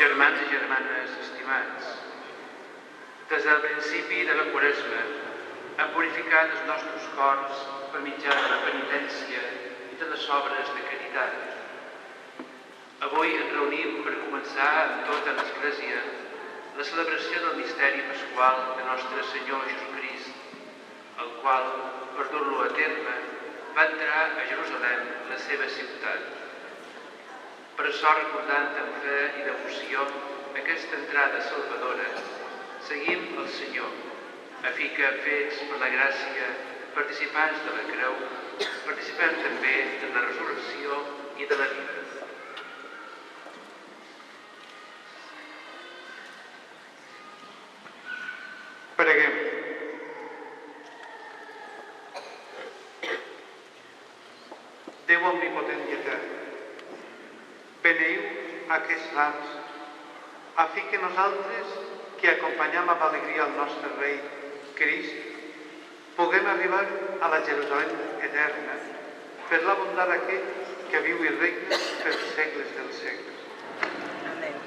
Germans i germanes estimats, des del principi de la Quaresma hem purificat els nostres cors per mitjà de la penitència i de les obres de caritat. Avui ens reunim per començar amb tota l'Església la celebració del misteri pasqual de Nostre Senyor Jesucrist, el qual, per dur-lo a terme, va entrar a Jerusalem, la seva ciutat. Per això, recordant amb fe i devoció aquesta entrada salvadora, seguim el Senyor, a fi que, fets per la gràcia, participants de la creu, participem també de la resurrecció i de la vida. Preguem. Déu omnipotent i etern, beneiu aquests rams, a fi que nosaltres, que acompanyam amb alegria el nostre Rei, Crist, puguem arribar a la Jerusalem eterna per la bondat d'aquell que viu i regna per segles dels segles. Amén.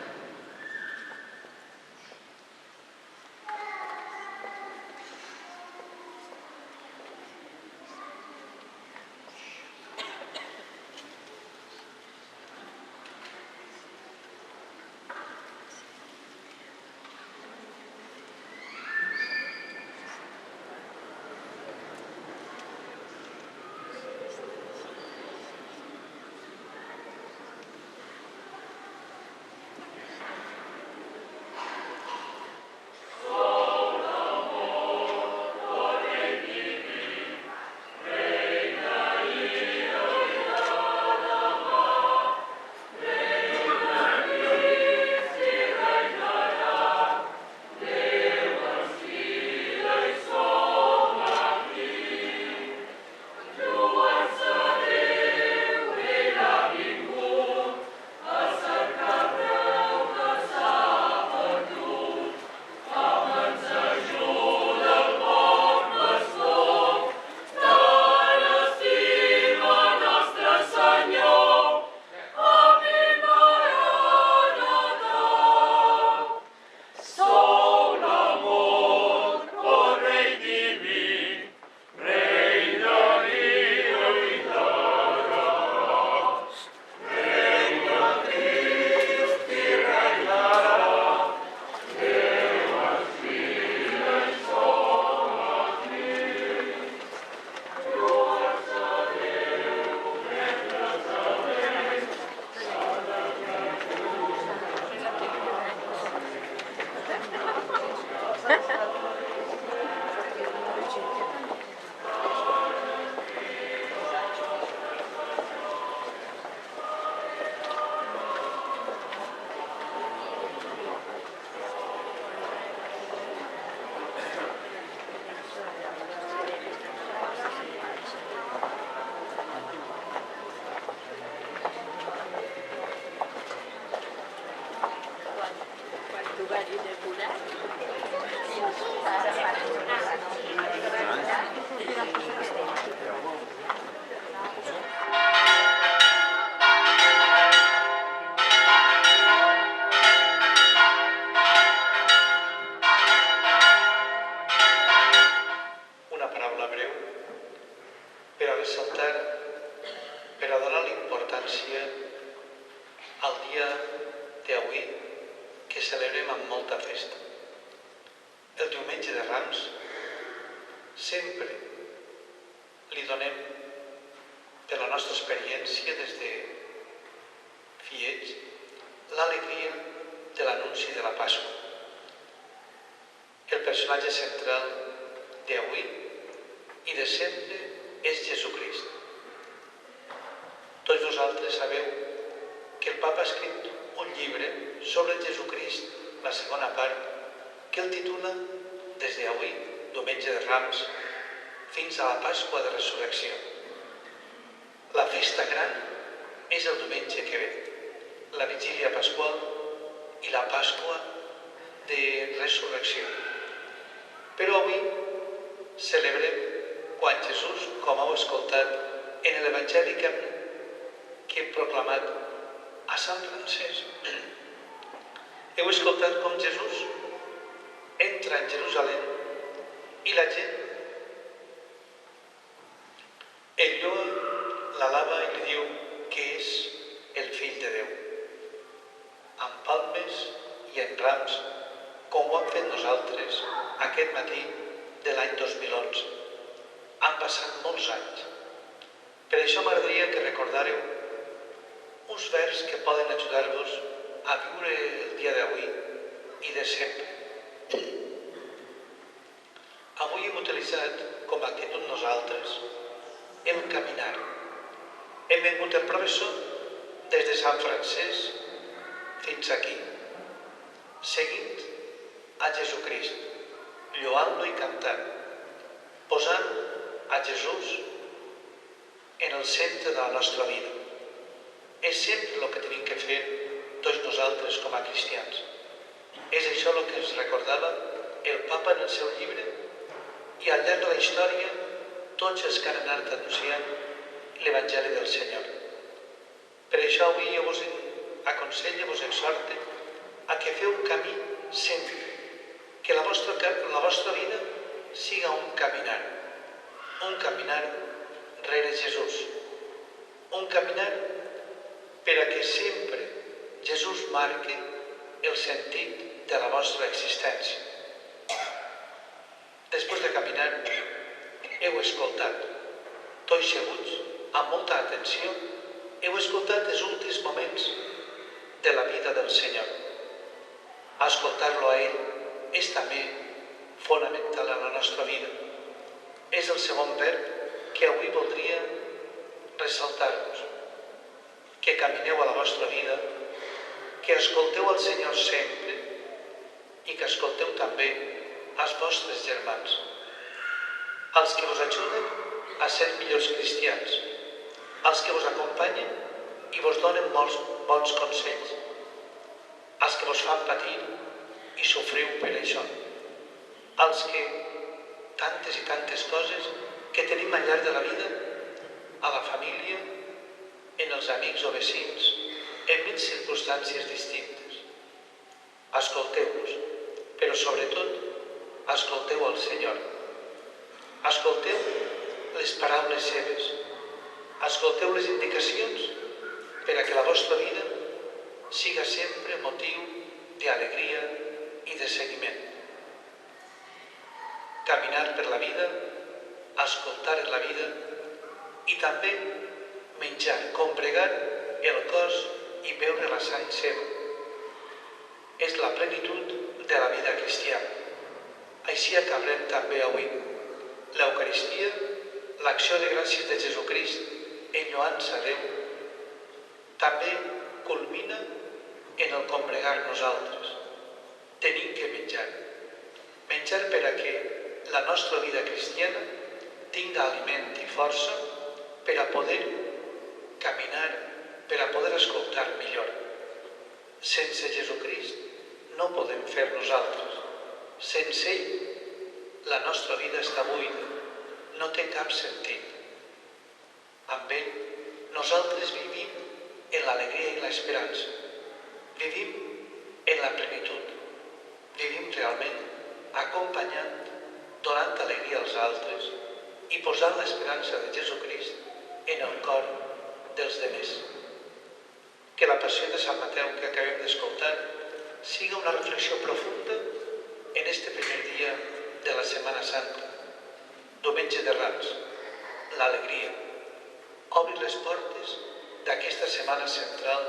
Fins a la Pasqua de Resurrecció. La festa gran és el diumenge que ve, la vigília pasqual i la Pasqua de Resurrecció. Però avui celebrem quan Jesús, com heu escoltat en l'Evangeli que hem proclamat a Sant Francesc, Heu escoltat com Jesús entra en Jerusalem i la gent el lloa, l'alaba i li diu que és el fill de Déu. Amb palmes i en rams, com ho hem fet nosaltres aquest matí de l'any 2011. Han passat molts anys. Per això m'agradaria que recordàreu uns vers que poden ajudar-vos a viure el dia d'avui i de sempre. Avui hem utilitzat com a actitud nosaltres el caminar. Hem vingut en professor des de Sant Francesc fins aquí, seguint a Jesucrist, lloant-lo i cantant, posant a Jesús en el centre de la nostra vida. És sempre el que tenim que fer tots nosaltres com a cristians. És això el que ens recordava el papa en el seu llibre i al llarg de la història tots els que han anat anunciant l'Evangeli del Senyor. Per això avui jo vos aconsello, vos exhorte a que feu camí sempre, que la vostra vida siga un caminar rere Jesús, un caminar per a que sempre Jesús marqui el sentit de la vostra existència. Després de caminar, heu escoltat, tots seguts, amb molta atenció, heu escoltat els últims moments de la vida del Senyor. Escoltar-lo a ell és també fonamental en la nostra vida. És el segon verb que avui voldria ressaltar-vos. Que camineu a la vostra vida, que escolteu al Senyor sempre i que escolteu també als vostres germans, als que vos ajuden a ser millors cristians, als que vos acompanyen i vos donen molts bons consells, als que vos fan patir i sofriu per això, als que tantes i tantes coses que tenim al llarg de la vida, a la família, en els amics o vecins, en mil circumstàncies distintes. Escolteu-vos, però sobretot escolteu el Senyor. Escolteu les paraules seves. Escolteu les indicacions per a que la vostra vida siga sempre motiu d'alegria i de seguiment. Caminar per la vida, escoltar en la vida i també menjar, combregar el cos i beure la sang seva. És la plenitud de la vida cristiana. Així acabarem també avui. L'Eucaristia, l'acció de gràcies de Jesucrist en lloança a Déu, també culmina en el combregar nosaltres. Tenim que menjar. Menjar per a que la nostra vida cristiana tinga aliment i força per a poder caminar, per a poder escoltar millor. Sense Jesucrist no podem fer nosaltres. Sense ell, la nostra vida està buida, no té cap sentit. Amb ell, nosaltres vivim en l'alegria i l'esperança. Vivim en la plenitud. Vivim realment acompanyant, donant alegria als altres i posant l'esperança de Jesucrist en el cor dels demés. Que la passió de Sant Mateu que acabem d'escoltar siga una reflexió profunda en este primer dia de la Setmana Santa, Diumenge de Rams, l'alegria. Obri les portes d'aquesta setmana central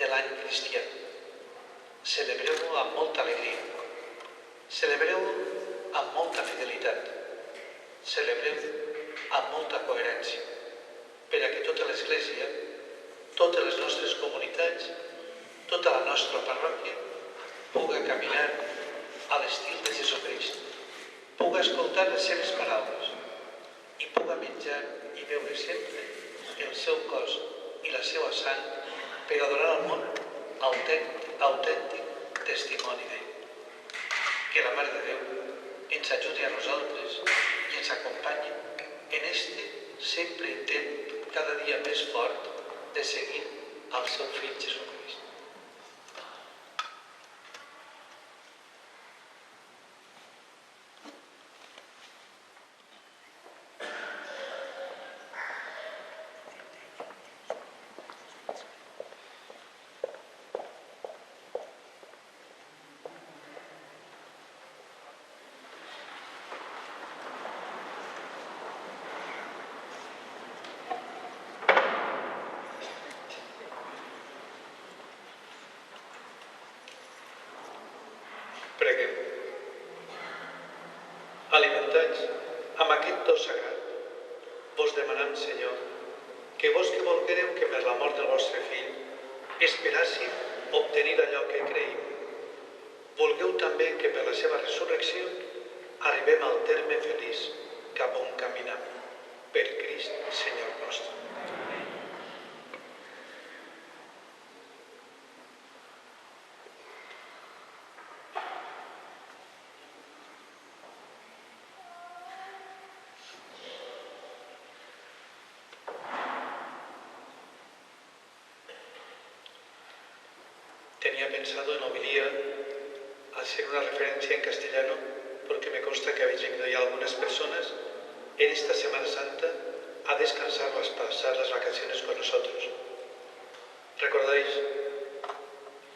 de l'any cristià. Celebreu-ho amb molta alegria. Celebreu-ho amb molta fidelitat. Celebreu-ho amb molta coherència, per a que tota l'Església, totes les nostres comunitats, tota la nostra parròquia puga caminar a l'estil de Jesucrist, puga escoltar les seves paraules i puga menjar i beure sempre el seu cos i la seva sang per a donar al món autèntic testimoni d'ell. Que la Mare de Déu ens ajudi a nosaltres i ens acompanyi en este sempre intent cada dia més fort de seguir al seu fill Jesucrist. alimentats amb aquest do sagrat. Vos demanem, Senyor, que vos que volguereu que per la mort del vostre fill esperàssiu obtenir allò que creïm. Volgueu també que per la seva resurrecció arribem al terme feliç cap on caminam. Per Crist, Senyor nostre. Tenía pensado en homilía hacer una referencia en castellano porque me consta que habéis venido ya algunas personas en esta Semana Santa a descansar o a pasar las vacaciones con nosotros. ¿Recordáis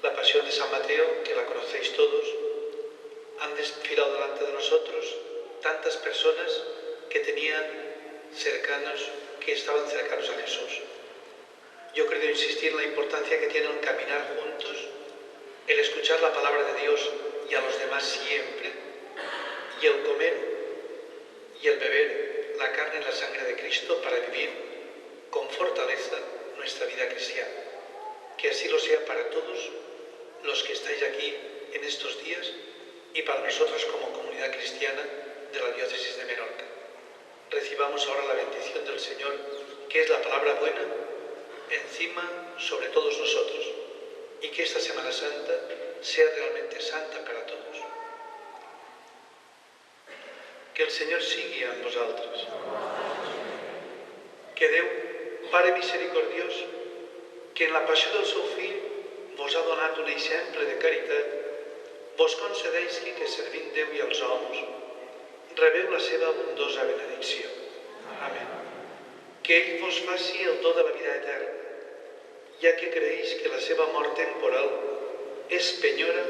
la pasión de San Mateo, que la conocéis todos? Han desfilado delante de nosotros tantas personas que estaban cercanos a Jesús. Yo creo insistir en la importancia que tiene el caminar juntos, el escuchar la palabra de Dios y a los demás siempre, y el comer y el beber la carne y la sangre de Cristo para vivir con fortaleza nuestra vida cristiana. Que así lo sea para todos los que estáis aquí en estos días y para nosotros como comunidad cristiana de la diócesis de Menorca. Recibamos ahora la bendición del Señor, que es la palabra buena, encima sobre todos nosotros, y que esta Semana Santa sea realmente santa para todos. Que el Senyor sigui amb vosaltres. Que Déu, Pare misericordiós, que en la passió del seu fill vos ha donat un exemple de caritat, vos concedeixi que servint Déu i els homes rebeu la seva abundosa benedicció. Amén. Que ell vos faci el do de la vida eterna, ja que creeix que la seva mort temporal és penyora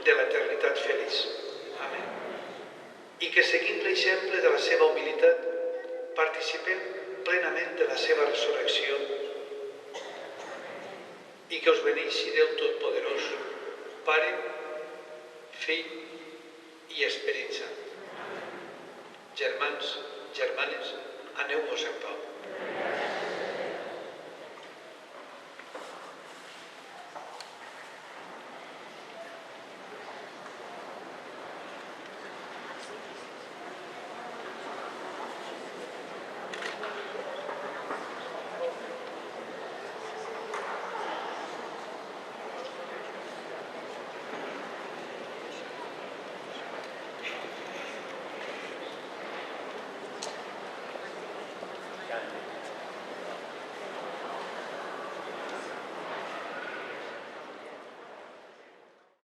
de l'eternitat feliç. Amén. I que seguint l'exemple de la seva humilitat participem plenament de la seva resurrecció i que us beneixi Déu Totpoderós, Pare, Fill i Esperit Sant. Germans, germanes, aneu-vos en pau.